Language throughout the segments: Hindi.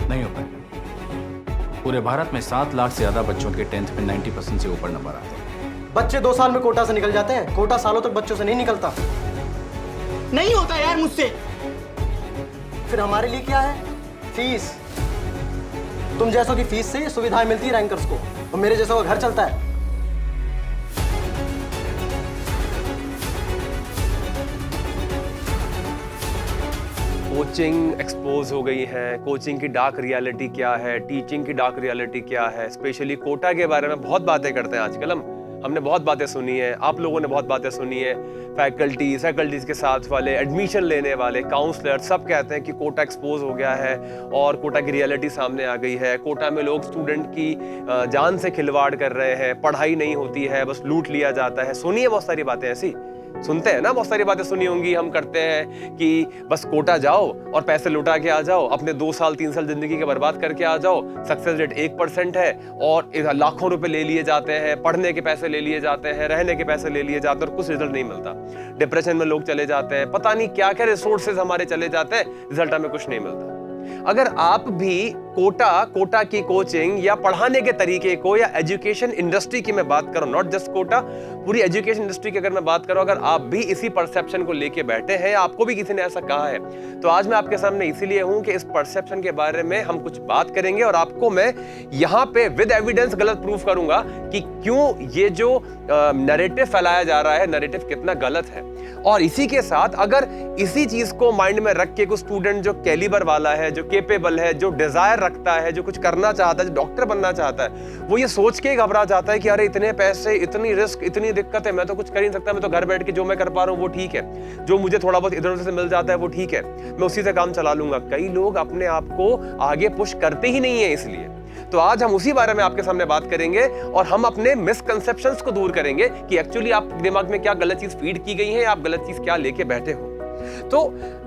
नहीं हो पाएगा। पूरे भारत में 7 लाख से ज्यादा बच्चों के 10th में 90% से ऊपर नंबर आते हैं। बच्चे 2 साल में कोटा से निकल जाते हैं, कोटा सालों तक बच्चों से नहीं निकलता। नहीं होता यार मुझसे। फिर हमारे लिए क्या है? फीस। तुम जैसों की फीस से सुविधाएं मिलती है रैंकर्स को, और मेरे जैसों का घर चलता है। कोचिंग एक्सपोज हो गई है, कोचिंग की डार्क रियलिटी क्या है, टीचिंग की डार्क रियलिटी क्या है, स्पेशली कोटा के बारे में बहुत बातें करते हैं आजकल हमने बहुत बातें सुनी है, आप लोगों ने बहुत बातें सुनी है। फैकल्टीज के साथ वाले, एडमिशन लेने वाले, काउंसलर सब कहते हैं कि कोटा एक्सपोज हो गया है और कोटा की रियलिटी सामने आ गई है। कोटा में लोग स्टूडेंट की जान से खिलवाड़ कर रहे हैं, पढ़ाई नहीं होती है, बस लूट लिया जाता है। सुनिए बहुत सारी बातें ऐसी सुनते हैं ना, बहुत सारी बातें सुनी होंगी हम करते हैं कि बस कोटा जाओ और पैसे लुटा के आ जाओ, अपने 2 साल 3 साल जिंदगी के बर्बाद करके आ जाओ। सक्सेस रेट 1% है और लाखों रुपए ले लिए जाते हैं, पढ़ने के पैसे ले लिए जाते हैं, रहने के पैसे ले लिए जाते हैं और कुछ रिजल्ट नहीं मिलता। डिप्रेशन में लोग चले जाते हैं, पता नहीं क्या क्या रिसोर्सेज हमारे चले जाते हैं, रिजल्ट हमें कुछ नहीं मिलता। अगर आप भी कोटा की कोचिंग या पढ़ाने के तरीके को या एजुकेशन इंडस्ट्री की मैं बात करूं, नॉट जस्ट कोटा, पूरी एजुकेशन इंडस्ट्री की अगर मैं बात करूं, अगर आप भी इसी परसेप्शन को लेके बैठे हैं, आपको भी किसी ने ऐसा कहा है, तो आज मैं आपके सामने इसीलिए हूं कि इस परसेप्शन के बारे में हम कुछ बात करेंगे और आपको मैं यहां पे विद एविडेंस गलत प्रूफ करूंगा कि क्यों ये जो नैरेटिव फैलाया जा रहा है, नैरेटिव कितना गलत है। और इसी के साथ अगर इसी चीज को माइंड में रख के कुछ स्टूडेंट जो कैलिबर वाला है, जो केपेबल है, जो डिजायर रखता है, जो कुछ करना चाहता है, जो डॉक्टर बनना चाहता है, वो ये सोच के घबरा जाता है कि अरे इतने पैसे, इतनी रिस्क, इतनी दिक्कत है, मैं तो कुछ कर ही नहीं सकता, मैं तो घर बैठ के जो मैं कर पा रहा हूँ वो ठीक है, जो मुझे थोड़ा बहुत इधर उधर से मिल जाता है वो ठीक है, मैं उसी से काम चला लूंगा। कई लोग अपने आप को आगे पुश करते ही नहीं है। इसलिए तो आज हम उसी बारे में आपके सामने बात करेंगे और हम अपने मिसकंसेप्शंस को दूर करेंगे कि एक्चुअली आप दिमाग में क्या गलत चीज फीड की गई है, आप गलत चीज क्या लेके बैठे हो। तो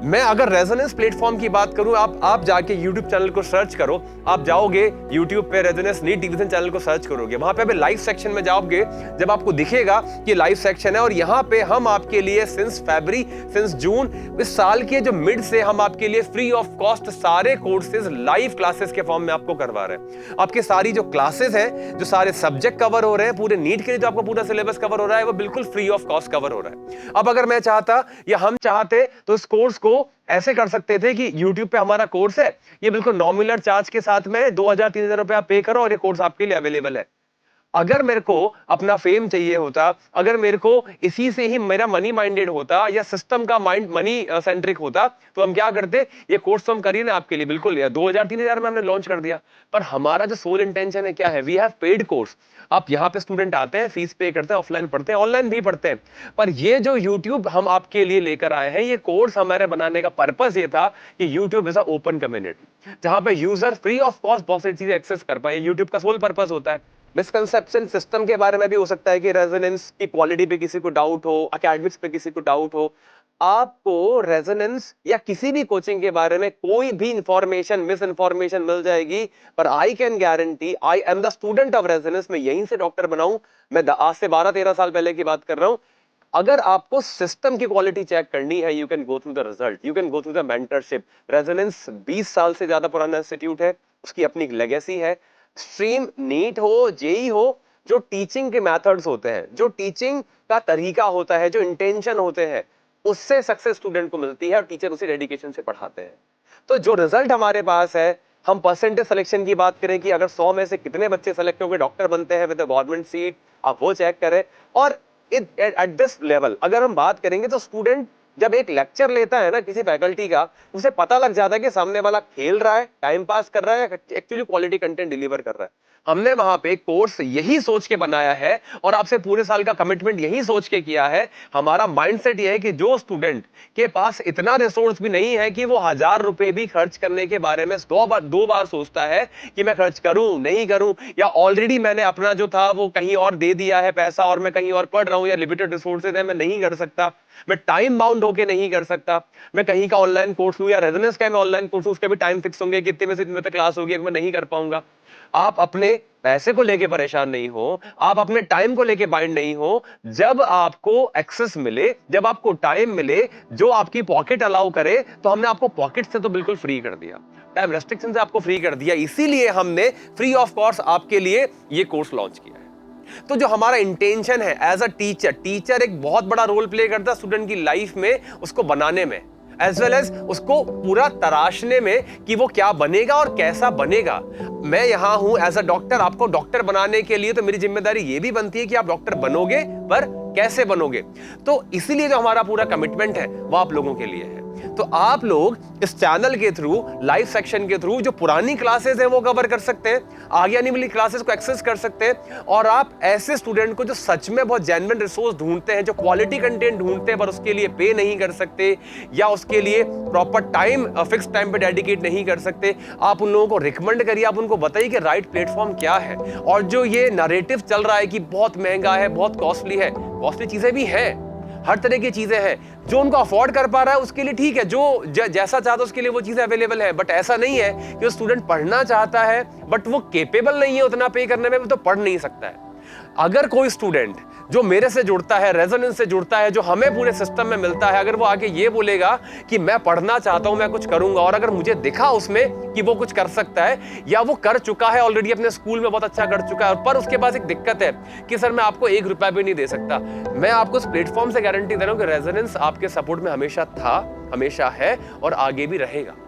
मैं अगर रेजोनेंस प्लेटफॉर्म की बात करूं, आप जाके YouTube चैनल को सर्च करो, आप जाओगे YouTube पे रेजोनेंस नीट डिवीजन चैनल को सर्च करोगे, वहां पे लाइव सेक्शन में जाओगे, जब आपको दिखेगा कि लाइव सेक्शन है और यहाँ पे हम आपके लिए सिंस जून इस साल के जो मिड से हम आपके लिए फ्री ऑफ कॉस्ट सारे कोर्सेज लाइव क्लासेस के फॉर्म में आपको करवा रहे हैं। आपके सारी जो क्लासेस हैं, जो सारे सब्जेक्ट कवर हो रहे हैं, पूरे नीट के लिए जो आपका पूरा सिलेबस कवर हो रहा है, वो बिल्कुल फ्री ऑफ कॉस्ट कवर हो रहा है। अब अगर मैं चाहता या हम चाहते तो इस कोर्स को ऐसे कर सकते थे कि YouTube पे हमारा कोर्स है, ये बिल्कुल नॉमिनल चार्ज के साथ में 2000-3000 रुपए आप पे करो और ये कोर्स आपके लिए अवेलेबल है। अगर मेरे को अपना फेम चाहिए होता, अगर मेरे को इसी से ही मेरा मनी माइंडेड होता या सिस्टम का माइंड मनी सेंट्रिक होता, तो हम क्या करते, ये कोर्स तो हम करिए ना आपके लिए बिल्कुल 2000-3000 में हमने लॉन्च कर दिया। पर हमारा जो सोल इंटेंशन है क्या है, वी हैव पेड कोर्स। आप यहाँ पे स्टूडेंट आते हैं, फीस पे करते हैं, ऑफलाइन पढ़ते हैं, ऑनलाइन भी पढ़ते हैं, पर ये जो यूट्यूब हम आपके लिए लेकर आए हैं, ये कोर्स हमारे बनाने का पर्पस ये था कि YouTube is a open community जहां पे यूजर फ्री ऑफ कॉस्ट बहुत सारी चीजें एक्सेस कर पाए। यूट्यूब का सोल पर्पस होता है। मिसकंसेप्शन सिस्टम के बारे में भी हो सकता है कि रेजोनेंस की क्वालिटी पे किसी को डाउट हो, एकेडमिक्स पे किसी को डाउट हो। आपको रेजोनेंस या किसी भी कोचिंग के बारे में कोई भी इंफॉर्मेशन, मिस इंफॉर्मेशन मिल जाएगी, पर I can guarantee, I am the student of resonance, मैं यहीं से डॉक्टर बनाऊं, मैं आज से 12-13 साल पहले की बात कर रहा हूं। अगर आपको सिस्टम की क्वालिटी चेक करनी है, you can go through the result, you can go through the mentorship. Resonance 20 साल से ज्यादा पुराना इंस्टीट्यूट है, उसकी अपनी एक लेगेसी है। स्ट्रीम नीट हो, जेई हो, जो टीचिंग के मेथड्स होते हैं, जो टीचिंग का तरीका होता है, जो इंटेंशन होते हैं, उससे सक्सेस स्टूडेंट को मिलती है और टीचर उसी डेडिकेशन से पढ़ाते हैं। तो जो रिजल्ट हमारे पास है, हम परसेंटेज सिलेक्शन की बात करें कि अगर 100 में से कितने बच्चे सेलेक्ट होकर डॉक्टर बनते हैं विद गवर्नमेंट सीट, आप वो चेक करें। और एट दिस लेवल अगर हम बात करेंगे तो स्टूडेंट जब एक लेक्चर लेता है ना किसी फैकल्टी का, उसे पता लग जाता है कि सामने वाला खेल रहा है, टाइम पास कर रहा है, एक्चुअली क्वालिटी कंटेंट डिलीवर कर रहा है। हमने वहां पे कोर्स यही सोच के बनाया है और आपसे पूरे साल का कमिटमेंट यही सोच के किया है। हमारा माइंडसेट यह है कि जो स्टूडेंट के पास इतना रिसोर्स भी नहीं है कि वो 1000 रुपए भी खर्च करने के बारे में दो बार सोचता है कि मैं खर्च करूं नहीं करूं, या ऑलरेडी मैंने अपना जो था वो कहीं और दे दिया है पैसा और मैं कहीं और पढ़ रहा हूं, या लिमिटेड रिसोर्सेज है, मैं नहीं कर सकता, मैं टाइम बाउंड होके नहीं कर सकता, मैं कहीं का ऑनलाइन कोर्स लूं या रेजोनेंस का मैं ऑनलाइन कोर्स उसके भी टाइम फिक्स होंगे कि इतने में से इतने तक क्लास होगी, मैं नहीं कर पाऊंगा। आप अपने पैसे को लेके परेशान नहीं हो, आप अपने टाइम को लेके बाइंड नहीं हो। जब आपको एक्सेस मिले, जब आपको टाइम मिले, जो आपकी पॉकेट अलाउ करे, तो हमने आपको पॉकेट से तो बिल्कुल फ्री कर दिया, टाइम रेस्ट्रिक्शन से आपको फ्री कर दिया। इसीलिए हमने फ्री ऑफ कॉस्ट आपके लिए ये कोर्स लॉन्च किया है। तो जो हमारा इंटेंशन है एज अ टीचर एक बहुत बड़ा रोल प्ले करता है स्टूडेंट की लाइफ में, उसको बनाने में, एज वेल एज उसको पूरा तराशने में कि वो क्या बनेगा और कैसा बनेगा। मैं यहां हूं एज अ डॉक्टर, आपको डॉक्टर बनाने के लिए तो मेरी जिम्मेदारी ये भी बनती है कि आप डॉक्टर बनोगे, पर कैसे बनोगे। तो इसीलिए जो हमारा पूरा कमिटमेंट है वो आप लोगों के लिए है। तो आप लोग इस चैनल के थ्रू, लाइव सेक्शन के थ्रू जो पुरानी क्लासेस हैं वो कवर कर सकते हैं, आगे आने वाली क्लासेस को एक्सेस कर सकते हैं। और आप ऐसे स्टूडेंट को जो सच में बहुत जेन्युइन रिसोर्स ढूंढते हैं, जो क्वालिटी कंटेंट ढूंढते हैं पर उसके लिए पे नहीं कर सकते या उसके लिए प्रॉपर टाइम, फिक्स टाइम पे डेडिकेट नहीं कर सकते, आप उन लोगों को रिकमेंड करिए, आप उनको बताइए कि राइट प्लेटफॉर्म क्या है। और जो ये नैरेटिव चल रहा है कि बहुत महंगा है, बहुत कॉस्टली है, कॉस्टली चीजें भी हैं, हर तरह की चीजें हैं। जो उनको अफोर्ड कर पा रहा है उसके लिए ठीक है, जो जैसा चाहता है उसके लिए वो चीजें अवेलेबल है। बट ऐसा नहीं है कि वो स्टूडेंट पढ़ना चाहता है बट वो केपेबल नहीं है उतना पे करने में, वो तो पढ़ नहीं सकता है। अगर कोई स्टूडेंट जो मेरे से जुड़ता है, रेजोनेंस से जुड़ता है, जो हमें पूरे सिस्टम में मिलता है, अगर वो आगे ये बोलेगा कि मैं पढ़ना चाहता हूं, मैं कुछ करूंगा, और अगर मुझे दिखा उसमें कि वो कुछ कर सकता है या वो कर चुका है ऑलरेडी, अपने स्कूल में बहुत अच्छा कर चुका है, पर उसके पास एक दिक्कत है कि सर मैं आपको 1 रुपया भी नहीं दे सकता, मैं आपको इस प्लेटफॉर्म से गारंटी दे रहा हूं कि रेजोनेंस आपके सपोर्ट में हमेशा था, हमेशा है और आगे भी रहेगा।